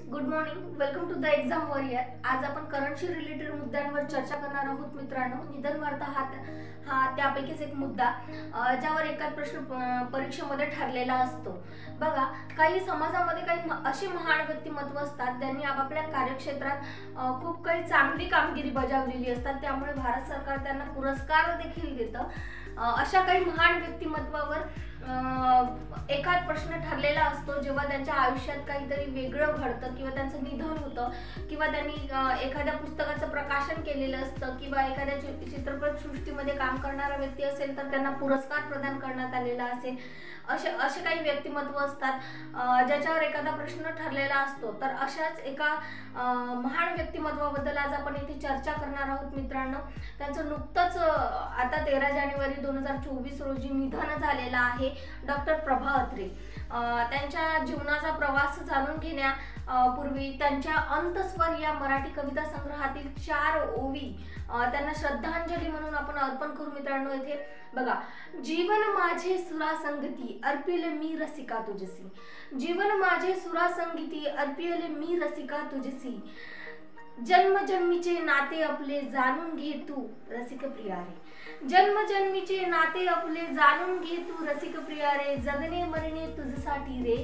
Good morning, welcome to the exam warrior. आज आपण करंटशी related मुद्द्यांवर चर्चा करणार आहोत मित्रांनो। निधन वार्ता हा त्यापैकीच एक मुद्दा ज्यावर एकाच प्रश्न परीक्षेमध्ये ठरलेला असतो। बघा, काही समाजामध्ये काही अशी महान व्यक्तिमत्व असतात ज्यांनी आपापल्या कार्यक्षेत्रात खूप काही चांगली कामगिरी बजावलेली असतात, त्यामुळे भारत सरकार त्यांना पुरस्कार देखील देतं। अशा काही महान व्यक्तिमत्वावर एखाद प्रश्न ठरलेला असतो जेव्हा त्यांच्या आयुष्यात काहीतरी वेगळं घडतं किंवा त्यांचं निधन होतं किंवा त्यांनी एखाद्या पुस्तकाचं प्रकाशन केलेलं असतं किंवा एखाद्या चित्रपट सृष्टीमध्ये काम करणारा व्यक्ती असेल तर त्यांना पुरस्कार प्रदान करण्यात आलेला असेल। असे काही व्यक्तिमत्व असतात ज्याच्यावर एखादा प्रश्न ठरलेला असतो। तर अशाच एका महान व्यक्तिमत्वाबद्दल आज आपण इथे चर्चा करणार आहोत मित्रांनो। त्यांचं नुकतंच आता 13 जानेवारी 2024 रोजी निधन झालेलं आहे डॉक्टर प्रभा अत्रे। त्यांच्या जीवनाचा प्रवास जाणून घेण्यापूर्वी त्यांच्या अंतस्वर या मराठी कविता संग्रहातील 4 ओवी त्यांना श्रद्धांजली म्हणून आपण अर्पण करू मित्रांनो। इथे बघा, जीवन माझे सुरासंगती अर्पिले मी रसिका तुझसी, जीवन माझे सुरासंगती अर्पिले मी रसिका तुझसी, जन्मजन्मीचे नाते आपले जाणून घे तू रसिक प्रिया रे, जन्मजन्मीचे नाते आपले जाणून घे तू रसिक प्रिया रे, जगणे मरणे तुझसाठी रे,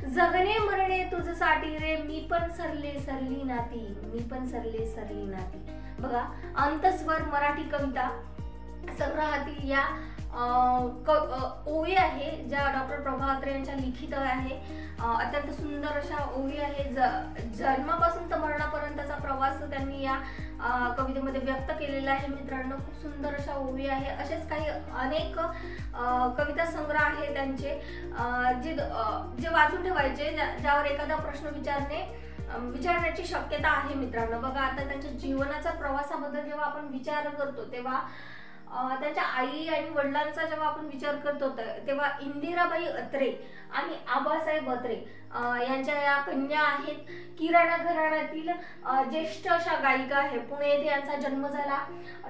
जगणे मरणे तुझसाठी रे, मी पण सरले सरली नाती, मी पण सरले सरली नाती। बघा, अंतस्वर मराठी कविता संग्रहातील या ओवी आहे ज्या डॉक्टर प्रभा अत्रे यांच्या लिखित आहे। अत्यंत सुंदर अशा ओवी आहे। जन्मापासून तर मरणापर्यंतचा प्रवास त्यांनी या कवितेमध्ये व्यक्त केलेला आहे मित्रांनो। खूप सुंदर अशा ओवी आहे। असेच काही अनेक कविता संग्रह आहे त्यांचे जे वाचून ठेवायचे, ज्यावर एखादा प्रश्न विचारण्याची शक्यता आहे मित्रांनो। बघा, आता त्यांच्या जीवनाच्या प्रवासाबद्दल जेव्हा आपण विचार करतो तेव्हा त्यांच्या आई आणि वडिलांचा जेव्हा आपण विचार करतो तेव्हा इंदिराबाई अत्रे आणि आबासाहेब अत्रे यांच्या या कन्या आहेत। किराणा घराण्यातील ज्येष्ठ अशा गायिका आहे। पुणे येथे यांचा जन्म झाला।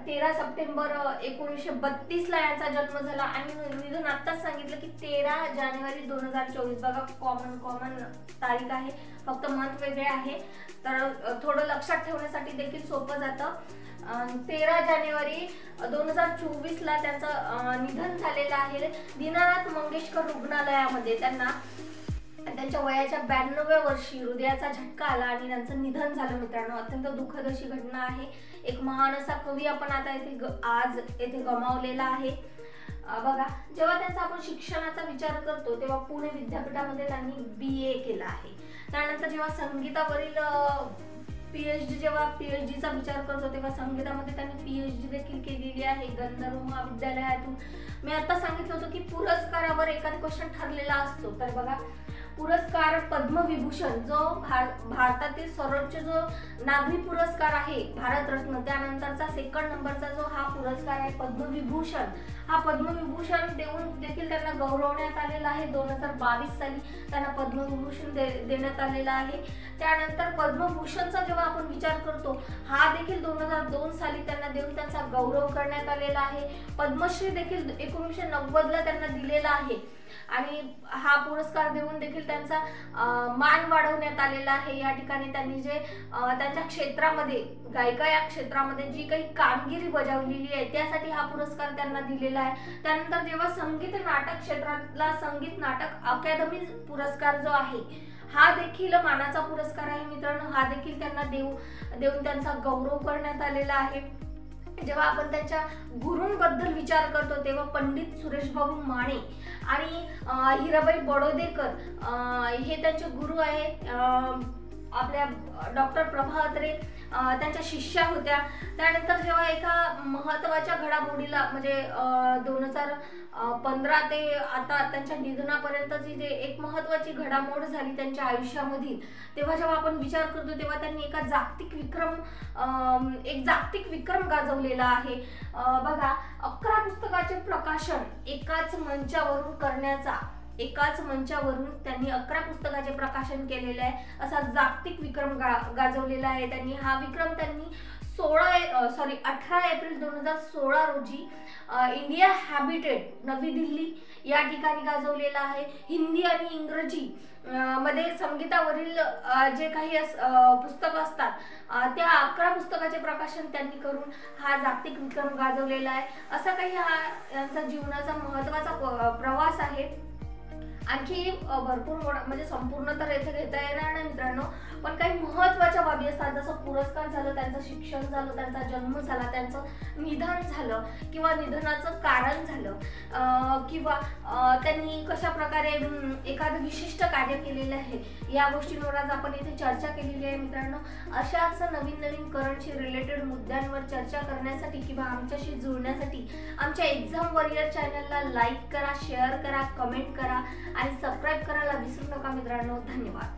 13 सप्टेंबर 1932 ला यांचा जन्म झाला आणि निधन आत्ताच सांगितलं की 13 जानेवारी 2024। बघा, कॉमन तारीख आहे, फक्त मंथ वेगळे आहे, तर थोडं लक्षात ठेवण्यासाठी देखील सोपं जातं। 13 जानेवारी 2024 ला त्यांचं निधन झालेलं आहे दीनानाथ मंगेशकर रुग्णालयामध्ये। त्यांच्या वयाच्या 92व्या वर्षी हृदयाचा झटका आला आणि त्यांचं निधन झालं मित्रांनो। अत्यंत दुःखद अशी घटना आहे। एक महान असा कवी आपण आता आज येथे गमावलेला आहे। बघा, जेव्हा त्यांचा आपण शिक्षणाचा विचार करतो तेव्हा पुणे विद्यापीठामध्ये त्यांनी BA केला आहे। त्यानंतर जेव्हा संगीतावरील पीएचडीचा विचार करतो तेव्हा संगीतामध्ये त्यांनी PhD देखील केलेली आहे गंधर्व महाविद्यालयातून। मी आता सांगितलं होतं की पुरस्कारावर एखादा क्वेश्चन ठरलेला असतो, तर बघा, पुरस्कार पद्मविभूषण जो भारतातील सर्वोच्च जो नागरी पुरस्कार आहे भारतरत्न, त्यानंतरचा 2nd नंबरचा जो हा पुरस्कार आहे पद्मविभूषण, हा पद्मविभूषण देऊन देखील त्यांना गौरवण्यात आलेला आहे। 2022 साली त्यांना पद्मविभूषण देण्यात आलेला आहे। त्यानंतर पद्मभूषणचा जेव्हा आपण विचार करतो हा देखील 2002 साली त्यांना देऊन त्यांचा गौरव करण्यात आलेला आहे। पद्मश्री देखील 1990 ला त्यांना दिलेला आहे आणि हा पुरस्कार देऊन देखील त्यांचा मान वाढवण्यात आलेला आहे। या ठिकाणी त्यांनी जे त्यांच्या क्षेत्रामध्ये गायिका या क्षेत्रामध्ये जी काही कामगिरी बजावलेली आहे त्यासाठी हा पुरस्कार त्यांना दिलेला आहे। त्यानंतर जेव्हा संगीत नाटक क्षेत्रातला संगीत नाटक अकादमी पुरस्कार जो आहे हा देखील मानाचा पुरस्कार आहे मित्रांनो। हा देखील त्यांना देऊन त्यांचा गौरव करण्यात आलेला आहे। जेव्हा आपण त्यांच्या गुरूंबद्दल विचार करतो तेव्हा पंडित सुरेशबाबू माने आणि हिराबाई बडोदेकर हे त्यांचे गुरु आहे। आपल्या डॉक्टर प्रभा अत्रे त्यांच्या शिष्या होत्या। त्यानंतर जेव्हा एका महत्त्वाच्या घडामोडीला म्हणजे 2015 ते आता त्यांच्या निधनापर्यंतची जे एक महत्त्वाची घडामोड झाली त्यांच्या आयुष्यामधील, तेव्हा जेव्हा आपण विचार करतो तेव्हा त्यांनी एक जागतिक विक्रम गाजवलेला आहे। बघा, 11 पुस्तकाचे प्रकाशन एकाच मंचावरून त्यांनी 11 पुस्तकाचे प्रकाशन केलेले आहे, असा जागतिक विक्रम गाजवलेला आहे त्यांनी। हा विक्रम त्यांनी 18 एप्रिल 2016 रोजी इंडिया हॅबिटेट नवी दिल्ली या ठिकाणी गाजवलेला आहे। हिंदी आणि इंग्रजी मध्ये संगीतावरील जे काही पुस्तकं असतात त्या 11 पुस्तकाचे प्रकाशन त्यांनी करून हा जागतिक विक्रम गाजवलेला आहे। असा काही हा यांचा जीवनाचा महत्त्वाचा प्रवास आहे। आणखी भरपूर म्हणजे संपूर्ण तर इथे घेता येणार नाही मित्रांनो, पण काही महत्त्वाच्या बाबी असतात, जसं पुरस्कार झालं, त्यांचं शिक्षण झालं, त्यांचा जन्म झाला, त्यांचं निधन झालं किंवा निधनाचं कारण झालं, किंवा त्यांनी कशा प्रकारे एखादं विशिष्ट कार्य केलेलं आहे, या गोष्टींवर आज आपण इथे चर्चा केलेली आहे मित्रांनो। अशाच नवीन नवीन करंटशी रिलेटेड मुद्द्यांवर चर्चा करण्यासाठी किंवा आमच्याशी जुळण्यासाठी आमच्या एक्झाम वॉरियर चॅनलला लाईक करा, शेअर करा, कमेंट करा आणि सबस्क्राईब करायला विसरू नका मित्रांनो। धन्यवाद।